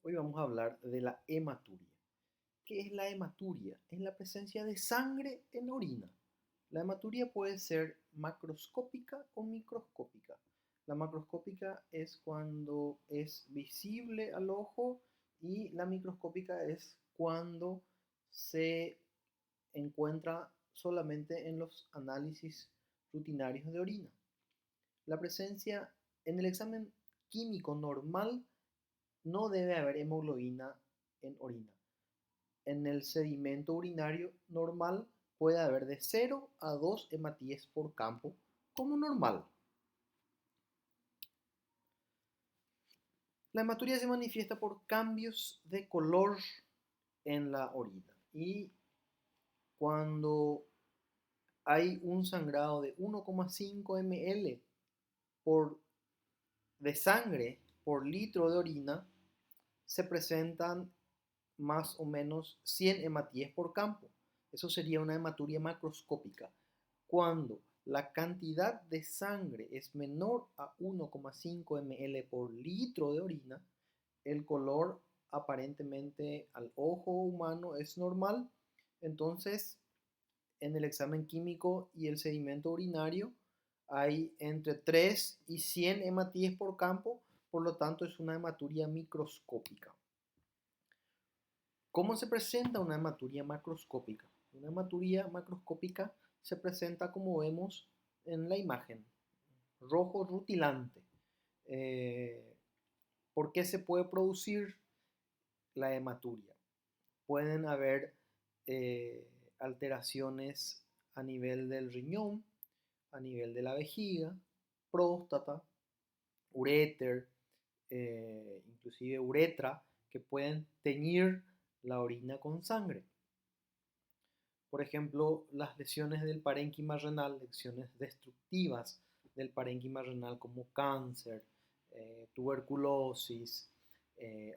Hoy vamos a hablar de la hematuria. ¿Qué es la hematuria? Es la presencia de sangre en la orina. La hematuria puede ser macroscópica o microscópica. La macroscópica es cuando es visible al ojo y la microscópica es cuando se encuentra solamente en los análisis rutinarios de orina. La presencia en el examen químico normal no debe haber hemoglobina en orina. En el sedimento urinario normal puede haber de 0 a 2 hematíes por campo, como normal. La hematuria se manifiesta por cambios de color en la orina y cuando hay un sangrado de 1,5 ml por, de sangre por litro de orina, se presentan más o menos 100 hematíes por campo. Eso sería una hematuria macroscópica. Cuando la cantidad de sangre es menor a 1,5 ml por litro de orina, el color aparentemente al ojo humano es normal. Entonces, en el examen químico y el sedimento urinario hay entre 3 y 100 hematíes por campo, por lo tanto es una hematuria microscópica. ¿Cómo se presenta una hematuria macroscópica? Una hematuria macroscópica se presenta como vemos en la imagen, rojo rutilante. Eh, ¿Por qué se puede producir la hematuria? Pueden haber eh, alteraciones a nivel del riñón, a nivel de la vejiga, próstata, uréter, inclusive uretra, que pueden teñir la orina con sangre. Por ejemplo, las lesiones del parénquima renal, lesiones destructivas del parénquima renal como cáncer, tuberculosis,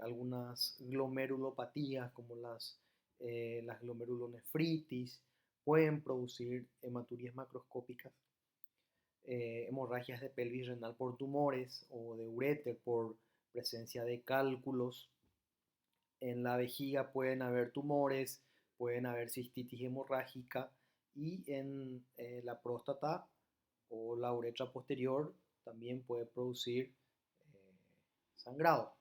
algunas glomerulopatías como las glomerulonefritis, pueden producir hematurias macroscópicas, hemorragias de pelvis renal por tumores o de uréter por presencia de cálculos. En la vejiga pueden haber tumores, pueden haber cistitis hemorrágica y en la próstata o la uretra posterior también puede producir sangrado.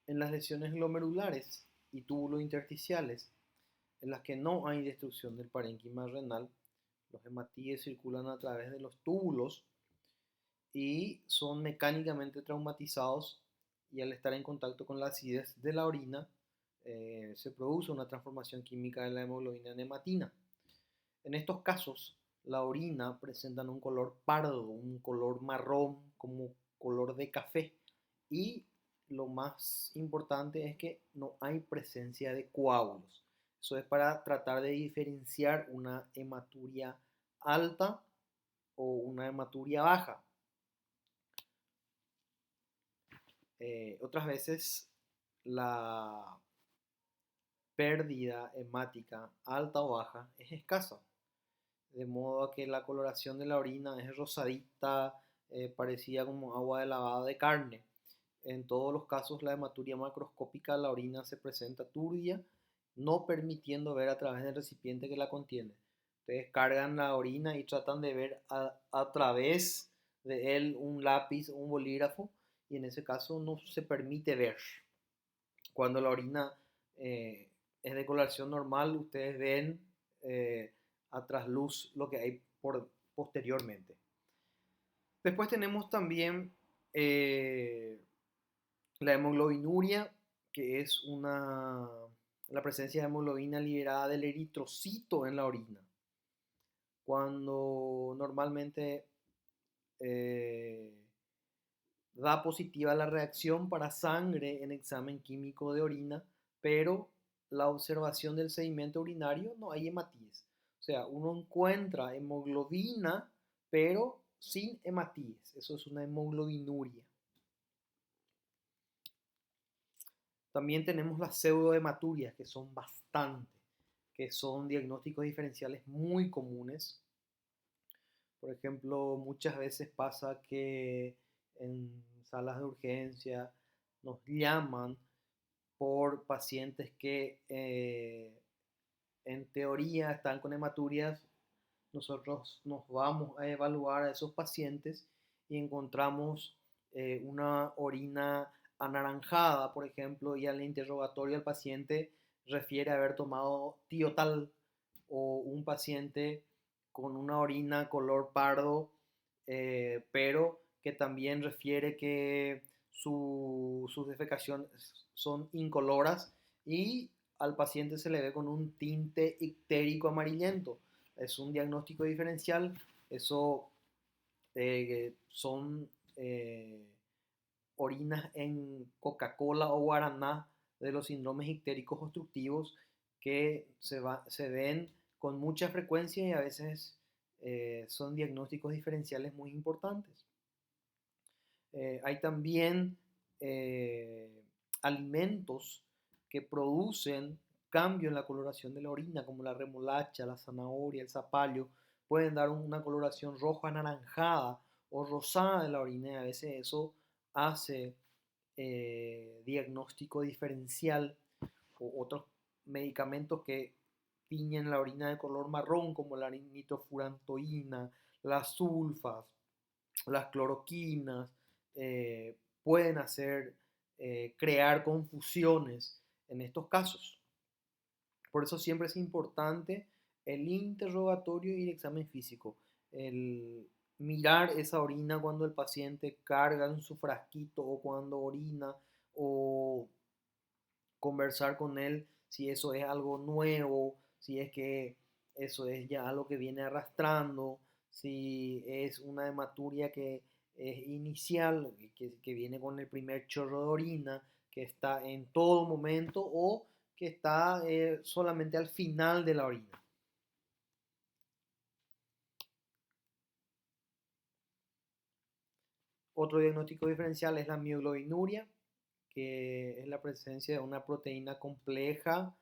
En las lesiones glomerulares y túbulo-intersticiales, en las que no hay destrucción del parénquima renal, los hematíes circulan a través de los túbulos y son mecánicamente traumatizados y al estar en contacto con la acidez de la orina se produce una transformación química de la hemoglobina en hematina. En estos casos, la orina presenta un color pardo, un color marrón, como color de café y lo más importante es que no hay presencia de coágulos. Eso es para tratar de diferenciar una hematuria alta o una hematuria baja. Otras veces la pérdida hemática alta o baja es escasa, de modo a que la coloración de la orina es rosadita, parecida como agua de lavada de carne. En todos los casos, la hematuria macroscópica, la orina se presenta turbia, no permitiendo ver a través del recipiente que la contiene. Ustedes cargan la orina y tratan de ver a través de él un lápiz o un bolígrafo y en ese caso no se permite ver. Cuando la orina es de coloración normal, ustedes ven a trasluz lo que hay posteriormente. Después tenemos también la hemoglobinuria, que es la presencia de hemoglobina liberada del eritrocito en la orina. Cuando normalmente eh, da positiva la reacción para sangre en examen químico de orina, pero la observación del sedimento urinario no hay hematíes. O sea, uno encuentra hemoglobina, pero sin hematíes. Eso es una hemoglobinuria. También tenemos las pseudohematurias, que son bastantes. que son diagnósticos diferenciales muy comunes. Por ejemplo, muchas veces pasa que en salas de urgencia nos llaman por pacientes que en teoría están con hematurias. Nosotros nos vamos a evaluar a esos pacientes y encontramos una orina anaranjada, por ejemplo, y al interrogatorio el paciente refiere haber tomado tiotal, o un paciente con una orina color pardo, pero que también refiere que sus defecaciones son incoloras y al paciente se le ve con un tinte ictérico amarillento. Es un diagnóstico diferencial. Eso son orinas en Coca-Cola o Guaraná de los síndromes ictéricos obstructivos que se ven con mucha frecuencia y a veces son diagnósticos diferenciales muy importantes. Hay también eh, alimentos que producen cambio en la coloración de la orina, como la remolacha, la zanahoria, el zapallo, pueden dar una coloración roja anaranjada o rosada de la orina, y a veces eso hace diagnóstico diferencial. O otros medicamentos que tiñen la orina de color marrón, como la nitrofurantoína, las sulfas, las cloroquinas, pueden hacer crear confusiones en estos casos. Por eso siempre es importante el interrogatorio y el examen físico. El mirar esa orina cuando el paciente carga en su frasquito o cuando orina, o conversar con él si eso es algo nuevo, si es que eso es ya algo que viene arrastrando, si es una hematuria que es inicial, que viene con el primer chorro de orina, que está en todo momento o que está solamente al final de la orina. Otro diagnóstico diferencial es la mioglobinuria, que es la presencia de una proteína compleja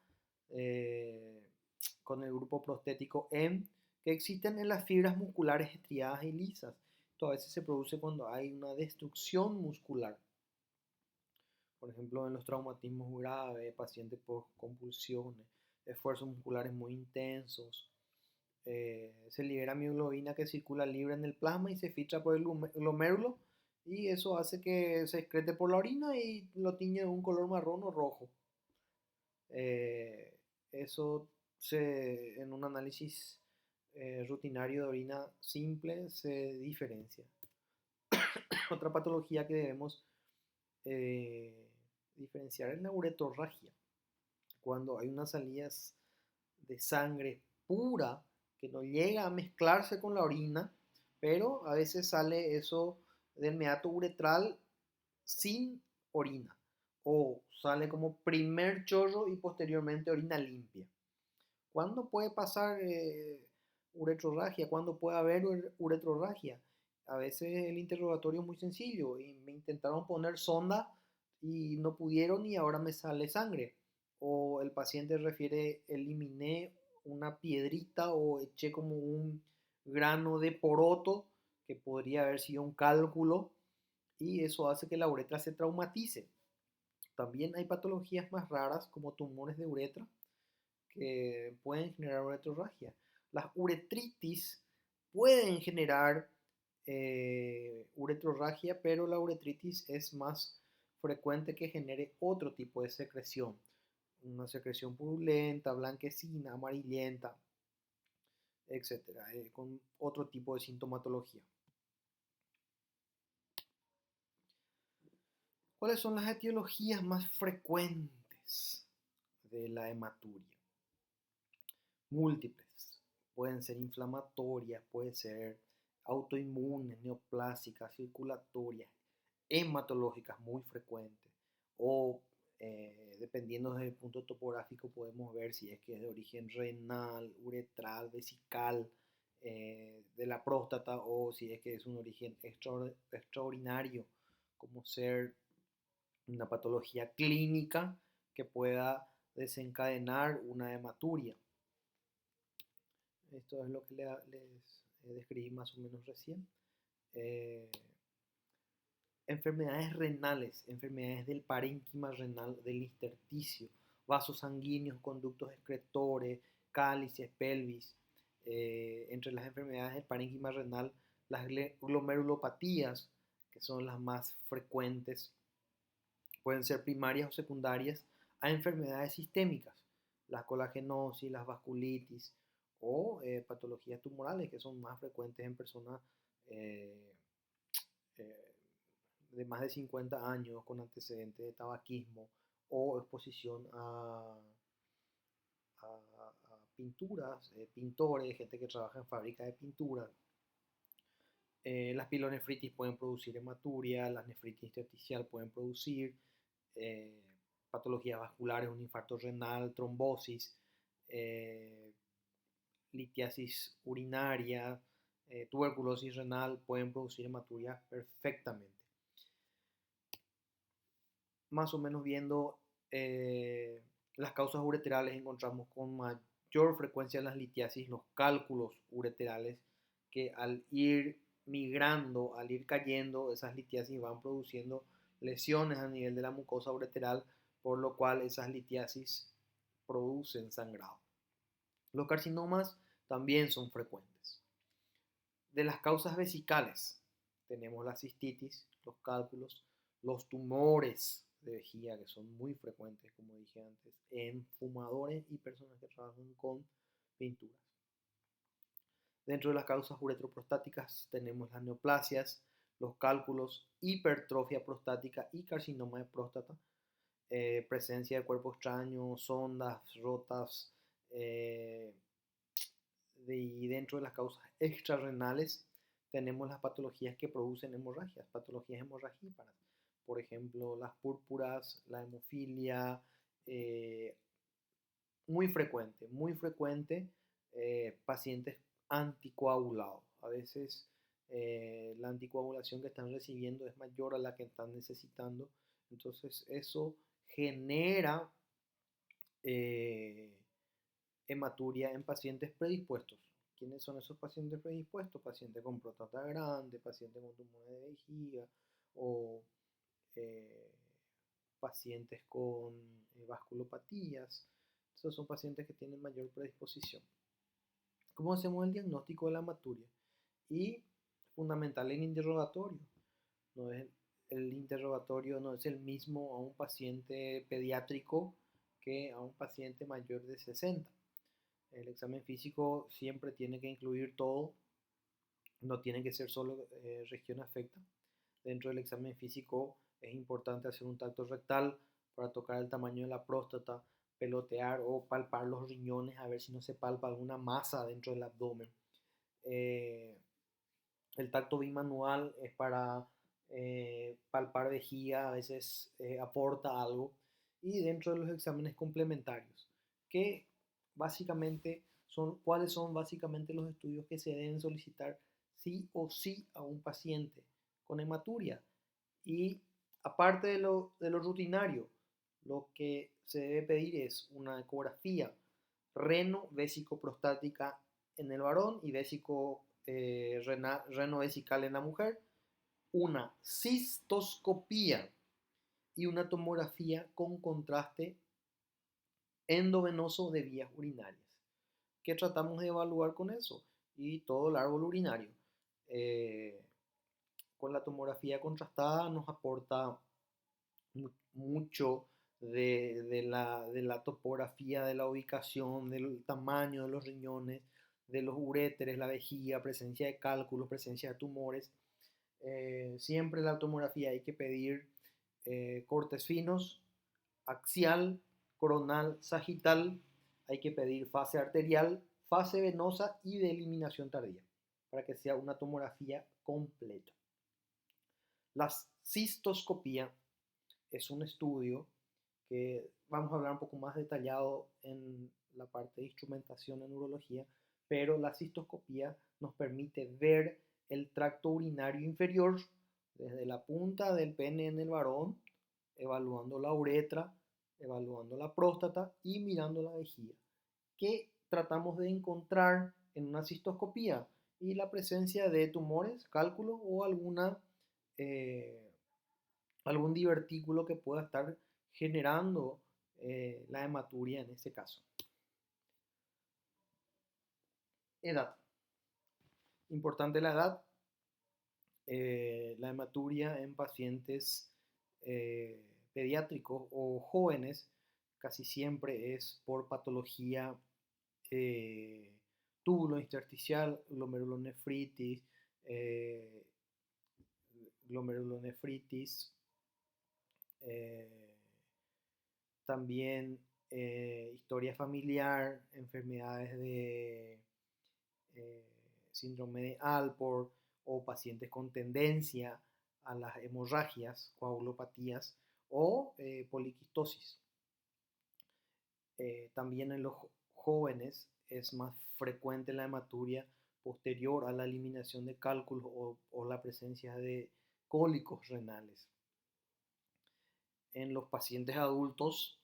eh, con el grupo prostético M, que existen en las fibras musculares estriadas y lisas. Esto a veces se produce cuando hay una destrucción muscular. Por ejemplo, en los traumatismos graves, pacientes por convulsiones, esfuerzos musculares muy intensos. Se libera mioglobina que circula libre en el plasma y se filtra por el glomérulo, y eso hace que se excrete por la orina y lo tiñe de un color marrón o rojo. Eh, Eso en un análisis rutinario de orina simple se diferencia. Otra patología que debemos eh, diferenciar es la uretrorragia, cuando hay unas salidas de sangre pura que no llega a mezclarse con la orina, pero a veces sale eso del meato uretral sin orina, o sale como primer chorro y posteriormente orina limpia. ¿Cuándo puede pasar uretrorragia? ¿Cuándo puede haber uretrorragia? A veces el interrogatorio es muy sencillo y me intentaron poner sonda y no pudieron y ahora me sale sangre. O el paciente refiere, eliminé una piedrita o eché como un grano de poroto que podría haber sido un cálculo, y eso hace que la uretra se traumatice. También hay patologías más raras como tumores de uretra que pueden generar uretrorragia. Las uretritis pueden generar uretrorragia, pero la uretritis es más frecuente que genere otro tipo de secreción, una secreción purulenta, blanquecina, amarillenta, etcétera, con otro tipo de sintomatología. ¿Cuáles son las etiologías más frecuentes de la hematuria? Múltiples. Pueden ser inflamatorias, puede ser autoinmunes, neoplásicas, circulatorias, hematológicas muy frecuentes, o dependiendo del punto topográfico podemos ver si es que es de origen renal, uretral, vesical, de la próstata, o si es que es un origen extraordinario, como ser una patología clínica que pueda desencadenar una hematuria. Esto es lo que les describí más o menos recién. Eh, Enfermedades renales, enfermedades del parénquima renal, del intersticio, vasos sanguíneos, conductos excretores, cálices, pelvis. Entre las enfermedades del parénquima renal, las glomerulopatías, que son las más frecuentes, pueden ser primarias o secundarias a enfermedades sistémicas, la colagenosis, las vasculitis o patologías tumorales, que son más frecuentes en personas eh, eh, de más de 50 años con antecedentes de tabaquismo o exposición a pinturas, pintores, gente que trabaja en fábrica de pintura. Las pilonefritis pueden producir hematuria, las nefritis intersticial pueden producir eh, patologías vasculares, un infarto renal, trombosis, eh, litiasis urinaria, tuberculosis renal, pueden producir hematuria perfectamente. Más o menos viendo las causas ureterales, encontramos con mayor frecuencia en las litiasis los cálculos ureterales, que al ir migrando, al ir cayendo, esas litiasis van produciendo lesiones a nivel de la mucosa ureteral, por lo cual esas litiasis producen sangrado. Los carcinomas también son frecuentes. De las causas vesicales tenemos la cistitis, los cálculos, los tumores de vejiga, que son muy frecuentes, como dije antes, en fumadores y personas que trabajan con pinturas. Dentro de las causas uretroprostáticas tenemos las neoplasias, los cálculos, hipertrofia prostática y carcinoma de próstata, presencia de cuerpo extraño, sondas rotas, y dentro de las causas extrarrenales tenemos las patologías que producen hemorragias, patologías hemorragíparas, por ejemplo, las púrpuras, la hemofilia, eh, muy frecuente, pacientes anticoagulados. A veces la anticoagulación que están recibiendo es mayor a la que están necesitando, entonces eso genera eh, hematuria en pacientes predispuestos. ¿Quiénes son esos pacientes predispuestos? Pacientes con próstata grande, pacientes con tumores de vejiga o eh, pacientes con vasculopatías. Esos son pacientes que tienen mayor predisposición. ¿Cómo hacemos el diagnóstico de la hematuria? Y fundamental el interrogatorio. No es, el interrogatorio no es el mismo a un paciente pediátrico que a un paciente mayor de 60. El examen físico siempre tiene que incluir todo, no tiene que ser solo región afecta. Dentro del examen físico es importante hacer un tacto rectal para tocar el tamaño de la próstata, pelotear o palpar los riñones a ver si no se palpa alguna masa dentro del abdomen. Eh, el tacto bimanual es para palpar vejiga, a veces aporta algo. Y dentro de los exámenes complementarios, que básicamente cuáles son básicamente los estudios que se deben solicitar sí o sí a un paciente con hematuria. Y aparte de lo rutinario, lo que se debe pedir es una ecografía reno-vésico-prostática en el varón y reno-vesical en la mujer, una cistoscopía y una tomografía con contraste endovenoso de vías urinarias. ¿Qué tratamos de evaluar con eso? Y todo el árbol urinario. Con la tomografía contrastada nos aporta mucho de la topografía, de la ubicación, del tamaño de los riñones, de los uréteres, la vejiga, presencia de cálculos, presencia de tumores. Siempre la tomografía hay que pedir cortes finos, axial, coronal, sagital. Hay que pedir fase arterial, fase venosa y de eliminación tardía para que sea una tomografía completa. La cistoscopía es un estudio que vamos a hablar un poco más detallado en la parte de instrumentación en urología, pero la cistoscopía nos permite ver el tracto urinario inferior desde la punta del pene en el varón, evaluando la uretra, evaluando la próstata y mirando la vejiga. ¿Qué tratamos de encontrar en una cistoscopía y la presencia de tumores, cálculos o eh, algún divertículo que pueda estar generando la hematuria en este caso. Edad. Importante la edad. La hematuria en pacientes pediátricos o jóvenes casi siempre es por patología eh, túbulo intersticial, glomerulonefritis, eh, glomerulonefritis, eh, también historia familiar, enfermedades de eh, síndrome de Alport o pacientes con tendencia a las hemorragias, coagulopatías o poliquistosis. También en los jóvenes es más frecuente la hematuria posterior a la eliminación de cálculos o la presencia de cólicos renales. En los pacientes adultos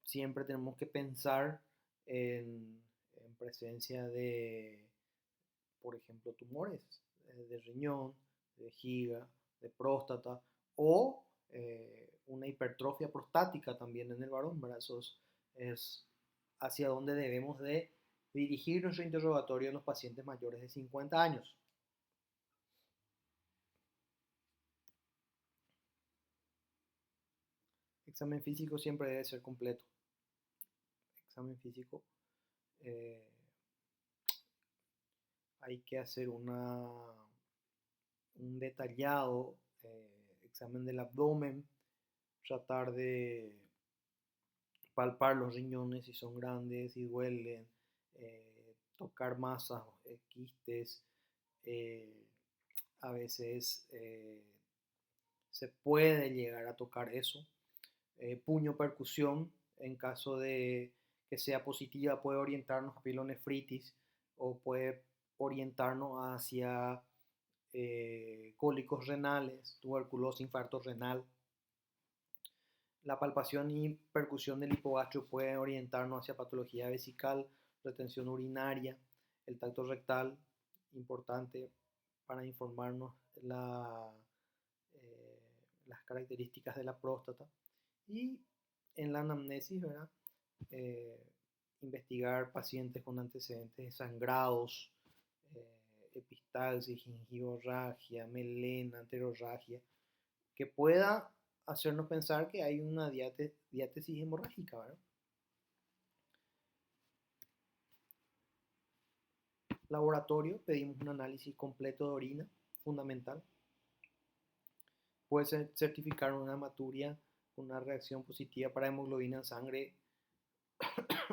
siempre tenemos que pensar en presencia de, por ejemplo, tumores de riñón, de vejiga, de próstata o una hipertrofia prostática también en el varón, ¿verdad? Eso es hacia donde debemos de dirigir nuestro interrogatorio en los pacientes mayores de 50 años. Examen físico siempre debe ser completo. Examen físico eh, hay que hacer un detallado examen del abdomen, tratar de palpar los riñones si son grandes, si duelen, tocar masas, quistes, eh, a veces se puede llegar a tocar eso. Puño percusión, en caso de que sea positiva, puede orientarnos a pielonefritis o puede orientarnos hacia cólicos renales, tuberculosis, infarto renal. La palpación y percusión del hipogastrio puede orientarnos hacia patología vesical, retención urinaria, el tacto rectal, importante para informarnos eh, las características de la próstata. Y en la anamnesis, ¿verdad? Investigar pacientes con antecedentes de sangrados, epistaxis, gingivorragia, melena, enterorragia, que pueda hacernos pensar que hay una diátesis hemorrágica, ¿verdad? Laboratorio, pedimos un análisis completo de orina, fundamental. Puede certificar una hematuria con una reacción positiva para hemoglobina en sangre,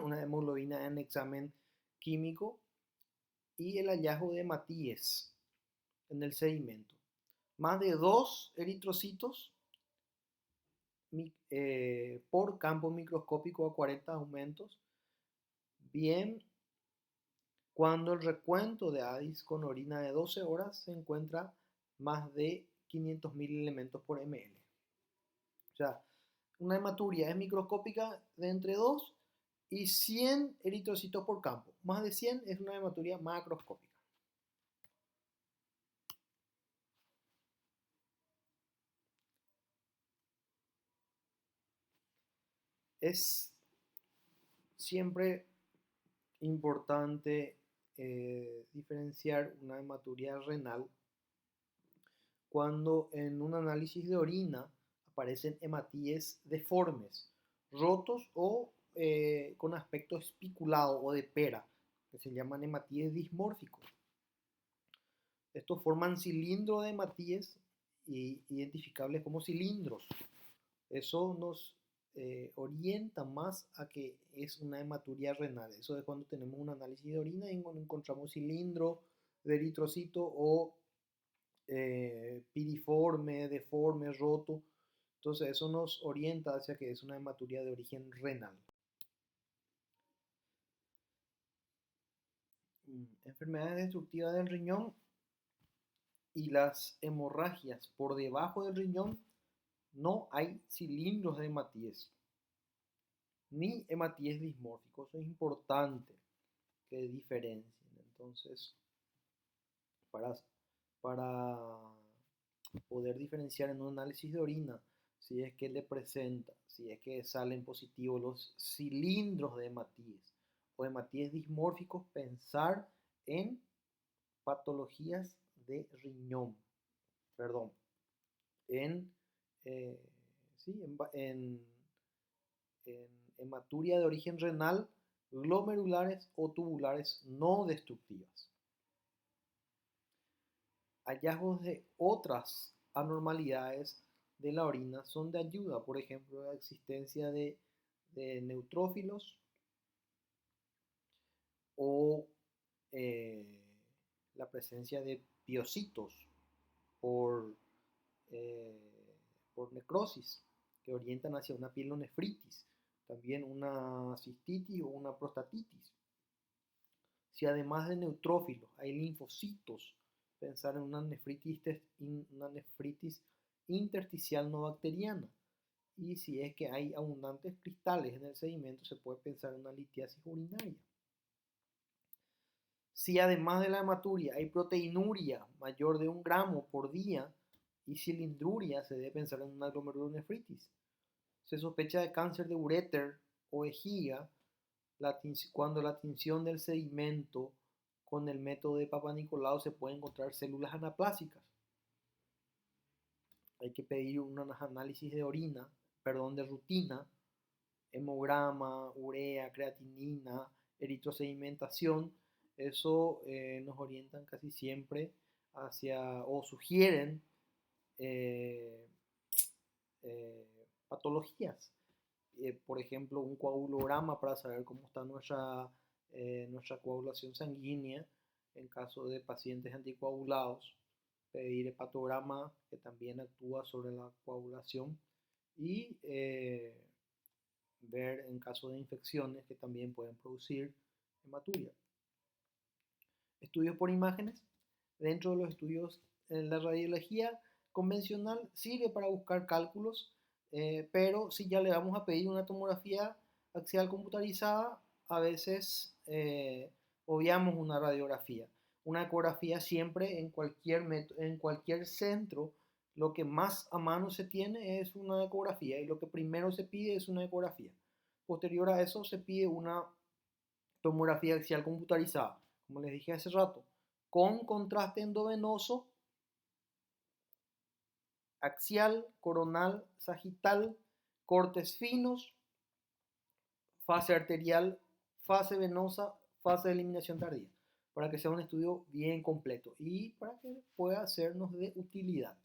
una hemoglobina en examen químico y el hallazgo de hematíes en el sedimento. Más de 2 eritrocitos por campo microscópico a 40 aumentos. Bien, cuando el recuento de ADIS con orina de 12 horas se encuentra más de 500.000 elementos por ml. O sea, una hematuria es microscópica de entre 2 y 100 eritrocitos por campo. Más de 100 es una hematuria macroscópica. Es siempre importante diferenciar una hematuria renal cuando en un análisis de orina aparecen hematíes deformes, rotos o con aspecto espiculado o de pera, que se llaman hematíes dismórficos. Estos forman cilindros de hematíes identificables como cilindros. Eso nos orienta más a que es una hematuria renal. Eso es cuando tenemos un análisis de orina y encontramos cilindro de eritrocito o piriforme, deforme, roto. Entonces eso nos orienta hacia que es una hematuria de origen renal. Enfermedades destructivas del riñón y las hemorragias por debajo del riñón. No hay cilindros de hematíes ni hematíes dismórficos. Eso es importante que diferencien Entonces, para, para poder diferenciar en un análisis de orina si es que le presenta, si es que salen positivos los cilindros de hematíes o hematíes dismórficos, pensar en patologías de riñón, perdón, en, eh, sí, en hematuria de origen renal, glomerulares o tubulares no destructivas. Hallazgos de otras anormalidades de la orina son de ayuda, por ejemplo, la existencia de neutrófilos o eh, la presencia de piocitos por, eh, por necrosis que orientan hacia una pielonefritis, también una cistitis o una prostatitis. Si además de neutrófilos hay linfocitos, pensar en una nefritis intersticial no bacteriana. Y si es que hay abundantes cristales en el sedimento, se puede pensar en una litiasis urinaria. Si además de la hematuria hay proteinuria mayor de 1 gramo por día y cilindruria, se debe pensar en una glomerulonefritis. Se sospecha de cáncer de uréter o vejiga cuando la tinción del sedimento con el método de Papa Nicolau se puede encontrar células anaplásicas. Hay que pedir unos análisis de orina, perdón, de rutina, hemograma, urea, creatinina, eritrosedimentación. Eso nos orientan casi siempre hacia, o sugieren eh, patologías. Por ejemplo, un coagulograma para saber cómo está nuestra coagulación sanguínea en caso de pacientes anticoagulados, pedir hepatograma que también actúa sobre la coagulación y ver en caso de infecciones que también pueden producir hematuria. Estudios por imágenes. Dentro de los estudios, la radiología convencional sirve para buscar cálculos, pero si ya le vamos a pedir una tomografía axial computarizada, a veces obviamos una radiografía. Una ecografía siempre en cualquier centro, lo que más a mano se tiene es una ecografía y lo que primero se pide es una ecografía. Posterior a eso se pide una tomografía axial computarizada, como les dije hace rato, con contraste endovenoso, axial, coronal, sagital, cortes finos, fase arterial, fase venosa, fase de eliminación tardía, para que sea un estudio bien completo y para que pueda sernos de utilidad.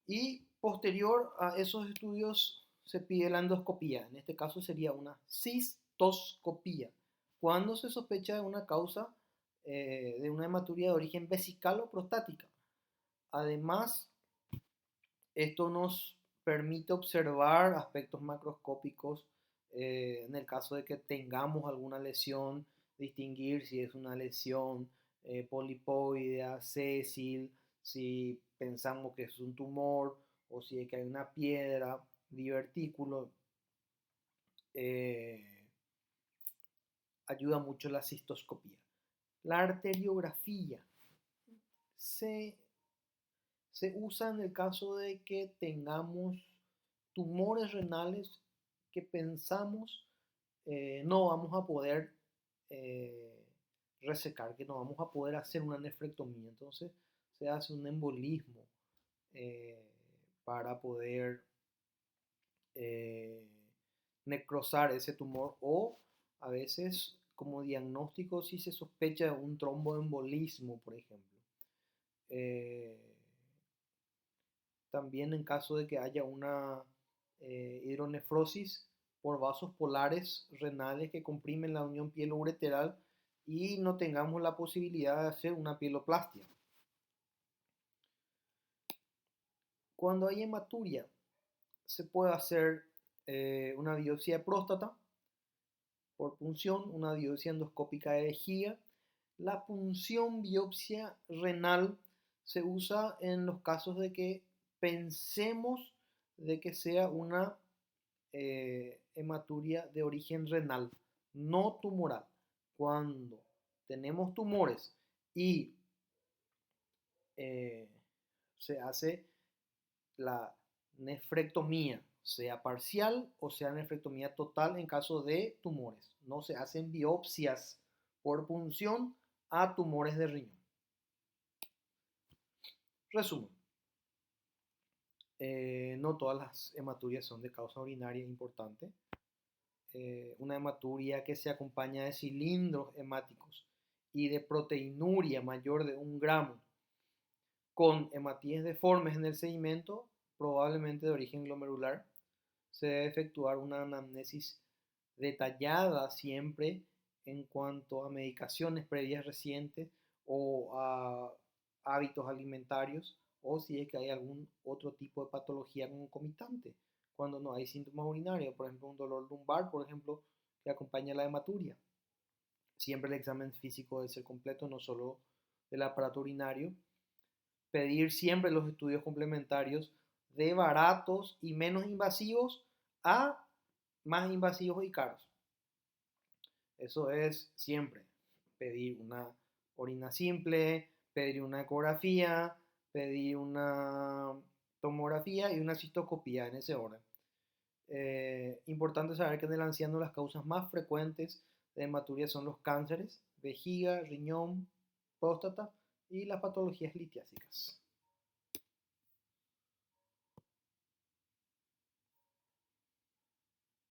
Y posterior a esos estudios se pide la endoscopía. En este caso sería una cistoscopía, cuando se sospecha de una causa de una hematuria de origen vesical o prostática. Además, esto nos permite observar aspectos macroscópicos en el caso de que tengamos alguna lesión, distinguir si es una lesión polipoidea, sésil, si pensamos que es un tumor o si es que hay una piedra, divertículo. Ayuda mucho la cistoscopía. La arteriografía se usa en el caso de que tengamos tumores renales que pensamos no vamos a poder resecar, que no vamos a poder hacer una nefrectomía. Entonces se hace un embolismo eh, para poder eh, necrosar ese tumor o a veces como diagnóstico si se sospecha de un tromboembolismo, por ejemplo. Eh, También en caso de que haya una hidronefrosis por vasos polares renales que comprimen la unión pielo-ureteral y no tengamos la posibilidad de hacer una pieloplastia. Cuando hay hematuria, se puede hacer una biopsia de próstata por punción, una biopsia endoscópica de vejiga. La punción biopsia renal se usa en los casos de que pensemos de que sea una hematuria de origen renal, no tumoral. cuando tenemos tumores y se hace la nefrectomía, sea parcial o sea nefrectomía total en caso de tumores. No se hacen biopsias por punción a tumores de riñón. Resumen. No todas las hematurias son de causa urinaria importante. Una hematuria que se acompaña de cilindros hemáticos y de proteinuria mayor de 1 gramo con hematíes deformes en el sedimento, probablemente de origen glomerular, se debe efectuar una anamnesis detallada siempre en cuanto a medicaciones previas recientes o a hábitos alimentarios o si es que hay algún otro tipo de patología concomitante cuando no hay síntomas urinarios, por ejemplo un dolor lumbar, por ejemplo, que acompaña la hematuria. Siempre el examen físico debe ser completo, no solo del aparato urinario. Pedir siempre los estudios complementarios de baratos y menos invasivos a más invasivos y caros. Eso es siempre pedir una orina simple, pedir una ecografía, pedir una tomografía y una cistoscopía en ese orden. Importante saber que en el anciano las causas más frecuentes de hematuria son los cánceres, vejiga, riñón, próstata y las patologías litiásicas.